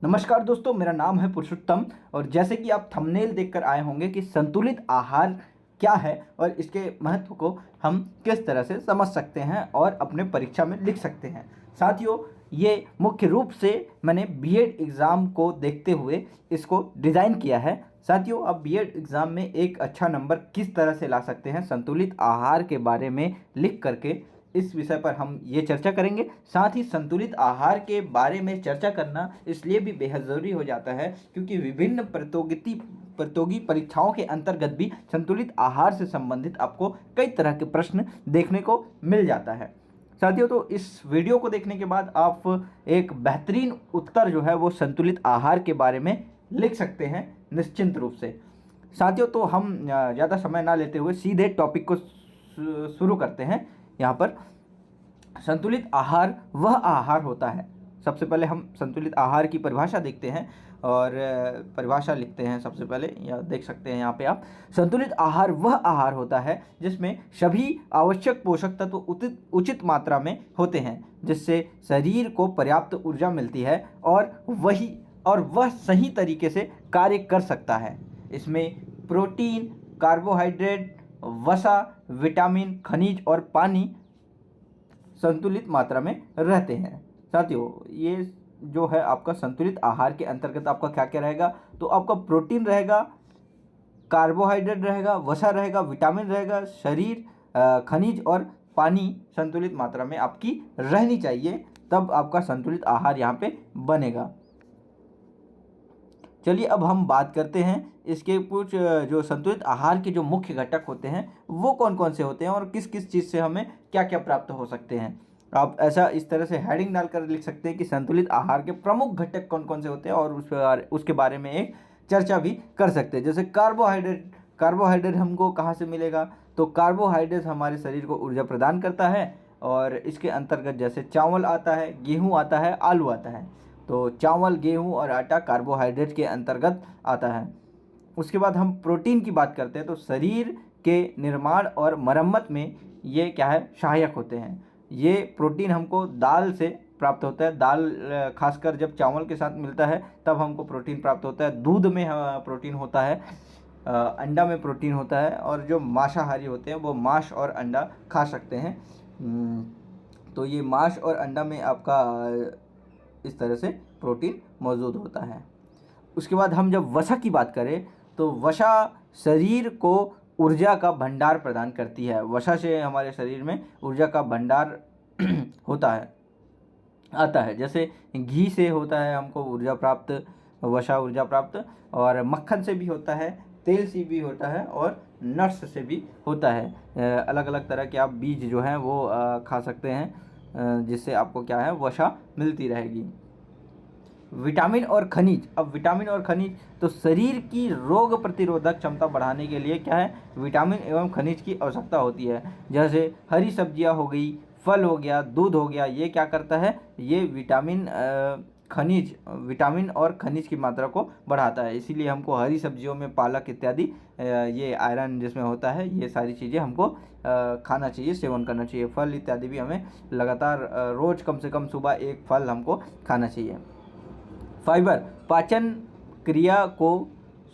नमस्कार दोस्तों, मेरा नाम है पुरुषोत्तम। और जैसे कि आप थंबनेल देखकर आए होंगे कि संतुलित आहार क्या है और इसके महत्व को हम किस तरह से समझ सकते हैं और अपने परीक्षा में लिख सकते हैं। साथियों, ये मुख्य रूप से मैंने बीएड एग्ज़ाम को देखते हुए इसको डिज़ाइन किया है। साथियों, आप बीएड एग्ज़ाम में एक अच्छा नंबर किस तरह से ला सकते हैं संतुलित आहार के बारे में लिख करके, इस विषय पर हम ये चर्चा करेंगे। साथ ही संतुलित आहार के बारे में चर्चा करना इसलिए भी बेहद ज़रूरी हो जाता है क्योंकि विभिन्न प्रतियोगी परीक्षाओं के अंतर्गत भी संतुलित आहार से संबंधित आपको कई तरह के प्रश्न देखने को मिल जाता है। साथियों, तो इस वीडियो को देखने के बाद आप एक बेहतरीन उत्तर जो है वो संतुलित आहार के बारे में लिख सकते हैं निश्चिंत रूप से। साथियों, तो हम ज़्यादा समय ना लेते हुए सीधे टॉपिक को शुरू करते हैं। यहाँ पर संतुलित आहार वह आहार होता है। सबसे पहले हम संतुलित आहार की परिभाषा देखते हैं और परिभाषा लिखते हैं। सबसे पहले या देख सकते हैं यहाँ पे आप, संतुलित आहार वह आहार होता है जिसमें सभी आवश्यक पोषक तत्व उचित मात्रा में होते हैं, जिससे शरीर को पर्याप्त ऊर्जा मिलती है और वह सही तरीके से कार्य कर सकता है। इसमें प्रोटीन, कार्बोहाइड्रेट, वसा, विटामिन, खनिज और पानी संतुलित मात्रा में रहते हैं। साथियों, ये जो है आपका संतुलित आहार के अंतर्गत आपका क्या क्या रहेगा, तो आपका प्रोटीन रहेगा, कार्बोहाइड्रेट रहेगा, वसा रहेगा, विटामिन रहेगा, शरीर, खनिज और पानी संतुलित मात्रा में आपकी रहनी चाहिए, तब आपका संतुलित आहार यहाँ पे बनेगा। चलिए अब हम बात करते हैं इसके कुछ जो संतुलित आहार के जो मुख्य घटक होते हैं वो कौन कौन से होते हैं और किस किस चीज़ से हमें क्या क्या प्राप्त हो सकते हैं। आप ऐसा इस तरह से हेडिंग डालकर लिख सकते हैं कि संतुलित आहार के प्रमुख घटक कौन कौन से होते हैं और उसके बारे में एक चर्चा भी कर सकते हैं। जैसे कार्बोहाइड्रेट हमको कहाँ से मिलेगा, तो कार्बोहाइड्रेट हमारे शरीर को ऊर्जा प्रदान करता है और इसके अंतर्गत जैसे चावल आता है, गेहूँ आता है, आलू आता है। तो चावल, गेहूं और आटा कार्बोहाइड्रेट के अंतर्गत आता है। उसके बाद हम प्रोटीन की बात करते हैं तो शरीर के निर्माण और मरम्मत में ये क्या है, सहायक होते हैं। ये प्रोटीन हमको दाल से प्राप्त होता है। दाल खासकर जब चावल के साथ मिलता है तब हमको प्रोटीन प्राप्त होता है। दूध में प्रोटीन होता है, अंडा में प्रोटीन होता है और जो मांसाहारी होते हैं वो मांस और अंडा खा सकते हैं। तो ये मांस और अंडा में आपका इस तरह से प्रोटीन मौजूद होता है। उसके बाद हम जब वसा की बात करें तो वसा शरीर को ऊर्जा का भंडार प्रदान करती है। वसा से हमारे शरीर में ऊर्जा का भंडार होता है, आता है। जैसे घी से होता है हमको ऊर्जा प्राप्त, वसा ऊर्जा प्राप्त, और मक्खन से भी होता है, तेल से भी होता है और नट्स से भी होता है। अलग अलग तरह के आप बीज जो हैं वो खा सकते हैं, जिससे आपको क्या है, वसा मिलती रहेगी। विटामिन और खनिज, अब विटामिन और खनिज तो शरीर की रोग प्रतिरोधक क्षमता बढ़ाने के लिए क्या है, विटामिन एवं खनिज की आवश्यकता होती है। जैसे हरी सब्जियां हो गई, फल हो गया, दूध हो गया, ये क्या करता है, ये विटामिन और खनिज की मात्रा को बढ़ाता है। इसीलिए हमको हरी सब्जियों में पालक इत्यादि, ये आयरन जिसमें होता है, ये सारी चीज़ें हमको खाना चाहिए, सेवन करना चाहिए। फल इत्यादि भी हमें लगातार रोज़ कम से कम सुबह एक फल हमको खाना चाहिए। फाइबर पाचन क्रिया को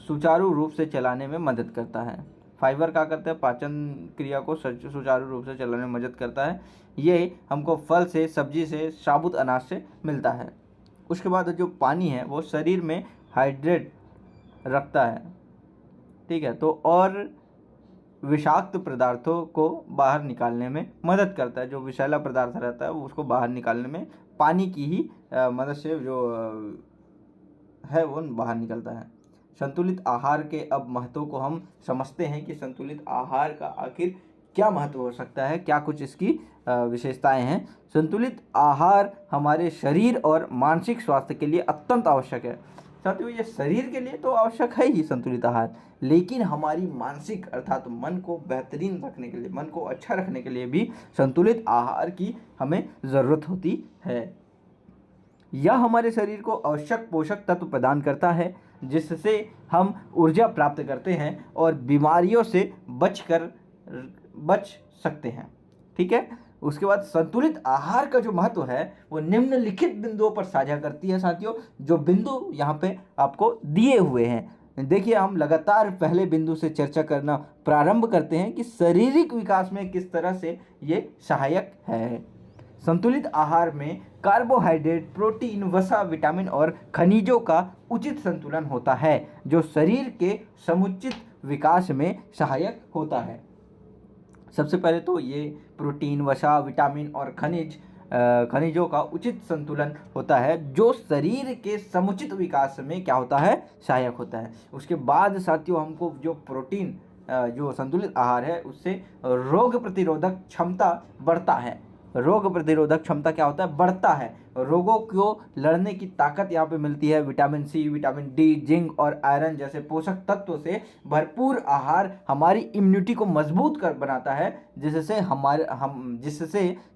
सुचारू रूप से चलाने में मदद करता है। फाइबर क्या करता है, पाचन क्रिया को सुचारू रूप से चलाने में मदद करता है। ये हमको फल से, सब्जी से, साबुत अनाज से मिलता है। उसके बाद जो पानी है वो शरीर में हाइड्रेट रखता है, ठीक है, तो और विषाक्त पदार्थों को बाहर निकालने में मदद करता है। जो विषैला पदार्थ रहता है उसको बाहर निकालने में पानी की ही मदद से जो है वो बाहर निकलता है। संतुलित आहार के अब महत्व को हम समझते हैं कि संतुलित आहार का आखिर क्या महत्व हो सकता है, क्या कुछ इसकी विशेषताएं हैं। संतुलित आहार हमारे शरीर और मानसिक स्वास्थ्य के लिए अत्यंत आवश्यक है। साथियों, ये शरीर के लिए तो आवश्यक है ही संतुलित आहार, लेकिन हमारी मानसिक अर्थात मन को बेहतरीन रखने के लिए, मन को अच्छा रखने के लिए भी संतुलित आहार की हमें ज़रूरत होती है। यह हमारे शरीर को आवश्यक पोषक तत्व प्रदान करता है, जिससे हम ऊर्जा प्राप्त करते हैं और बीमारियों से बच सकते हैं। ठीक है, उसके बाद संतुलित आहार का जो महत्व है वो निम्नलिखित बिंदुओं पर साझा करती है साथियों, जो बिंदु यहाँ पे आपको दिए हुए हैं। देखिए, हम लगातार पहले बिंदु से चर्चा करना प्रारंभ करते हैं कि शारीरिक विकास में किस तरह से ये सहायक है। संतुलित आहार में कार्बोहाइड्रेट, प्रोटीन, वसा, विटामिन और खनिजों का उचित संतुलन होता है, जो शरीर के समुचित विकास में सहायक होता है। सबसे पहले तो ये प्रोटीन, वसा, विटामिन और खनिजों का उचित संतुलन होता है, जो शरीर के समुचित विकास में क्या होता है, सहायक होता है। उसके बाद साथियों, हमको जो प्रोटीन, जो संतुलित आहार है उससे रोग प्रतिरोधक क्षमता बढ़ता है। रोग प्रतिरोधक क्षमता क्या होता है, बढ़ता है। रोगों को लड़ने की ताकत यहाँ पे मिलती है। Vitamin C, vitamin D, zinc और आयरन जैसे पोषक तत्वों से भरपूर आहार हमारी इम्यूनिटी को मजबूत कर बनाता है, जिससे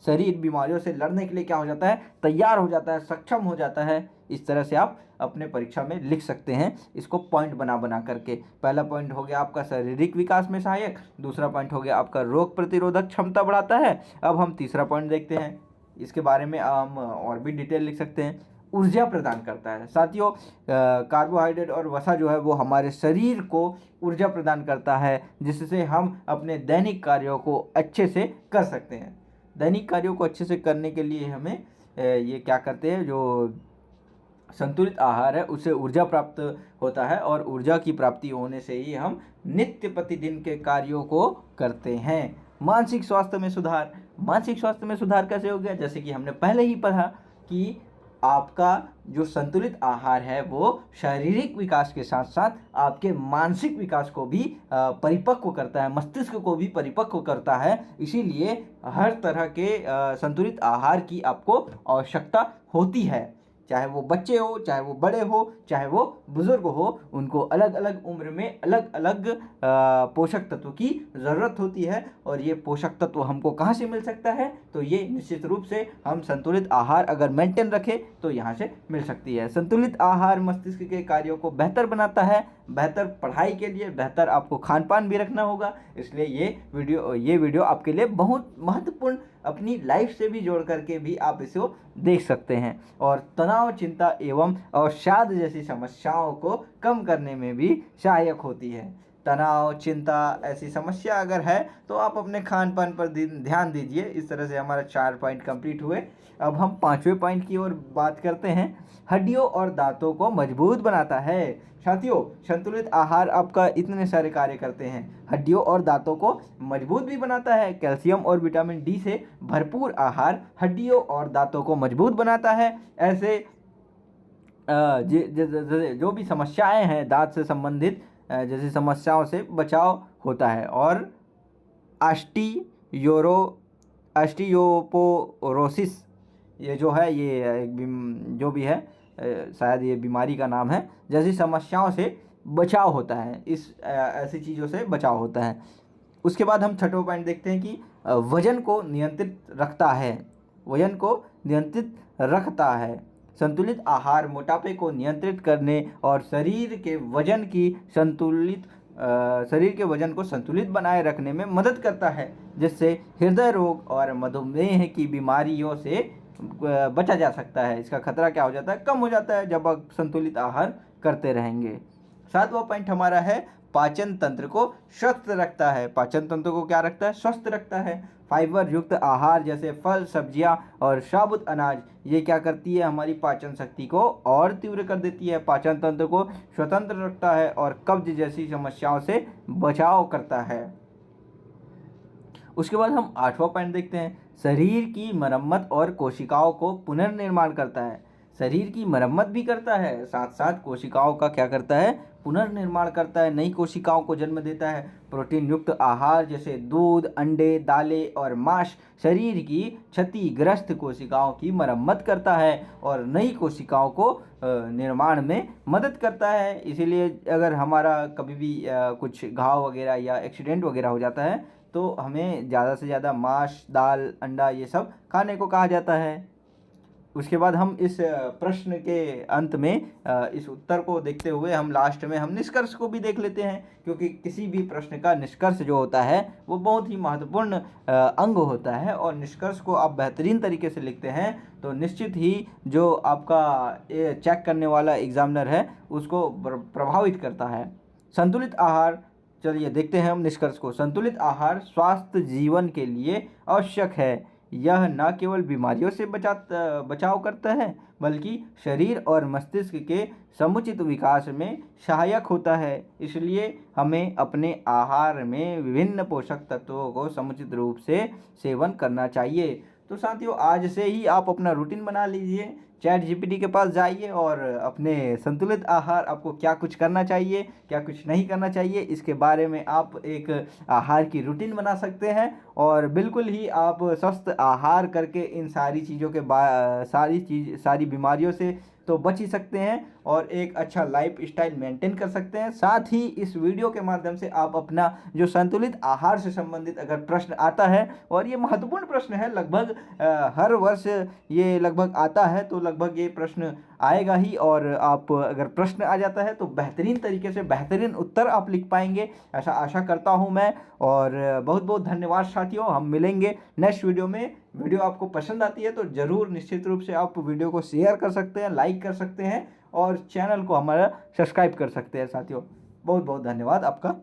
शरीर बीमारियों से लड़ने के लिए क्या हो जाता है, तैयार हो जाता है, सक्षम हो जाता है। इस तरह से आप अपने परीक्षा में लिख सकते हैं इसको पॉइंट बना बना करके। पहला पॉइंट हो गया आपका शारीरिक विकास में सहायक, दूसरा पॉइंट हो गया आपका रोग प्रतिरोधक क्षमता बढ़ाता है। अब हम तीसरा पॉइंट देखते हैं, इसके बारे में हम और भी डिटेल लिख सकते हैं। ऊर्जा प्रदान करता है साथियों। कार्बोहाइड्रेट और वसा जो है वो हमारे शरीर को ऊर्जा प्रदान करता है, जिससे हम अपने दैनिक कार्यों को अच्छे से कर सकते हैं। दैनिक कार्यों को अच्छे से करने के लिए हमें ये क्या करते हैं, जो संतुलित आहार है उससे ऊर्जा प्राप्त होता है, और ऊर्जा की प्राप्ति होने से ही हम नित्य प्रतिदिन के कार्यों को करते हैं। मानसिक स्वास्थ्य में सुधार। मानसिक स्वास्थ्य में सुधार कैसे हो गया, जैसे कि हमने पहले ही पढ़ा कि आपका जो संतुलित आहार है वो शारीरिक विकास के साथ साथ आपके मानसिक विकास को भी परिपक्व करता है, मस्तिष्क को भी परिपक्व करता है। इसीलिए हर तरह के संतुलित आहार की आपको आवश्यकता होती है, चाहे वो बच्चे हो, चाहे वो बड़े हो, चाहे वो बुजुर्ग हो। उनको अलग अलग उम्र में अलग अलग पोषक तत्व की ज़रूरत होती है। और ये पोषक तत्व हमको कहाँ से मिल सकता है, तो ये निश्चित रूप से हम संतुलित आहार अगर मेंटेन रखें तो यहाँ से मिल सकती है। संतुलित आहार मस्तिष्क के कार्यों को बेहतर बनाता है। बेहतर पढ़ाई के लिए बेहतर आपको खान पान भी रखना होगा, इसलिए ये वीडियो आपके लिए बहुत महत्वपूर्ण, अपनी लाइफ से भी जोड़ करके भी आप इसको देख सकते हैं। और तनाव, चिंता एवं अवसाद जैसी समस्याओं को कम करने में भी सहायक होती है। तनाव, चिंता ऐसी समस्या अगर है तो आप अपने खान पान पर ध्यान दीजिए। इस तरह से हमारा 4 पॉइंट कंप्लीट हुए। अब हम 5वें पॉइंट की ओर बात करते हैं। हड्डियों और दांतों को मजबूत बनाता है। साथियों, संतुलित आहार आपका इतने सारे कार्य करते हैं। हड्डियों और दांतों को मजबूत भी बनाता है। कैल्शियम और विटामिन डी से भरपूर आहार हड्डियों और दांतों को मजबूत बनाता है। ऐसे जो भी समस्याएं हैं दांत से संबंधित, जैसी समस्याओं से बचाव होता है। और ऑस्टियोपोरोसिस ये जो है, ये जो भी है, शायद ये बीमारी का नाम है, जैसी समस्याओं से बचाव होता है। ऐसी चीज़ों से बचाव होता है। उसके बाद हम छठवां पॉइंट देखते हैं कि वजन को नियंत्रित रखता है। वजन को नियंत्रित रखता है। संतुलित आहार मोटापे को नियंत्रित करने और शरीर के वजन को संतुलित बनाए रखने में मदद करता है, जिससे हृदय रोग और मधुमेह की बीमारियों से बचा जा सकता है। इसका खतरा क्या हो जाता है, कम हो जाता है, जब आप संतुलित आहार करते रहेंगे। 7वां पॉइंट हमारा है पाचन तंत्र को स्वस्थ रखता है। पाचन तंत्र को क्या रखता है, स्वस्थ रखता है। फाइबर युक्त आहार जैसे फल, सब्जियां और साबुत अनाज, ये क्या करती है, हमारी पाचन शक्ति को और तीव्र कर देती है, पाचन तंत्र को स्वतंत्र रखता है और कब्ज जैसी समस्याओं से बचाव करता है। उसके बाद हम 8वां पॉइंट देखते हैं। शरीर की मरम्मत और कोशिकाओं को पुनर्निर्माण करता है। शरीर की मरम्मत भी करता है, साथ साथ कोशिकाओं का क्या करता है, पुनर्निर्माण करता है, नई कोशिकाओं को जन्म देता है। प्रोटीन युक्त आहार जैसे दूध, अंडे, दालें और मांस शरीर की क्षतिग्रस्त कोशिकाओं की मरम्मत करता है और नई कोशिकाओं को निर्माण में मदद करता है। इसीलिए अगर हमारा कभी भी कुछ घाव वगैरह या एक्सीडेंट वगैरह हो जाता है तो हमें ज़्यादा से ज़्यादा मांस, दाल, अंडा ये सब खाने को कहा जाता है। उसके बाद हम इस प्रश्न के अंत में इस उत्तर को देखते हुए हम लास्ट में हम निष्कर्ष को भी देख लेते हैं, क्योंकि किसी भी प्रश्न का निष्कर्ष जो होता है वो बहुत ही महत्वपूर्ण अंग होता है, और निष्कर्ष को आप बेहतरीन तरीके से लिखते हैं तो निश्चित ही जो आपका चेक करने वाला एग्जामिनर है उसको प्रभावित करता है। संतुलित आहार, चलिए देखते हैं हम निष्कर्ष को। संतुलित आहार स्वास्थ्य जीवन के लिए आवश्यक है। यह न केवल बीमारियों से बचाव करता है बल्कि शरीर और मस्तिष्क के समुचित विकास में सहायक होता है। इसलिए हमें अपने आहार में विभिन्न पोषक तत्वों को समुचित रूप से सेवन करना चाहिए। तो साथियों, आज से ही आप अपना रूटीन बना लीजिए, चैट जीपीटी के पास जाइए और अपने संतुलित आहार आपको क्या कुछ करना चाहिए, क्या कुछ नहीं करना चाहिए, इसके बारे में आप एक आहार की रूटीन बना सकते हैं। और बिल्कुल ही आप स्वस्थ आहार करके इन सारी चीज़ों के सारी बीमारियों से तो बच ही सकते हैं और एक अच्छा लाइफ स्टाइल मेंटेन कर सकते हैं। साथ ही इस वीडियो के माध्यम से आप अपना जो संतुलित आहार से संबंधित अगर प्रश्न आता है, और ये महत्वपूर्ण प्रश्न है, लगभग हर वर्ष ये लगभग आता है, तो लगभग ये प्रश्न आएगा ही, और आप अगर प्रश्न आ जाता है तो बेहतरीन तरीके से बेहतरीन उत्तर आप लिख पाएंगे, ऐसा आशा करता हूँ मैं। और बहुत बहुत धन्यवाद साथियों, हम मिलेंगे नेक्स्ट वीडियो में। वीडियो आपको पसंद आती है तो ज़रूर निश्चित रूप से आप वीडियो को शेयर कर सकते हैं, लाइक कर सकते हैं और चैनल को हमारा सब्सक्राइब कर सकते हैं साथियों। बहुत बहुत धन्यवाद आपका।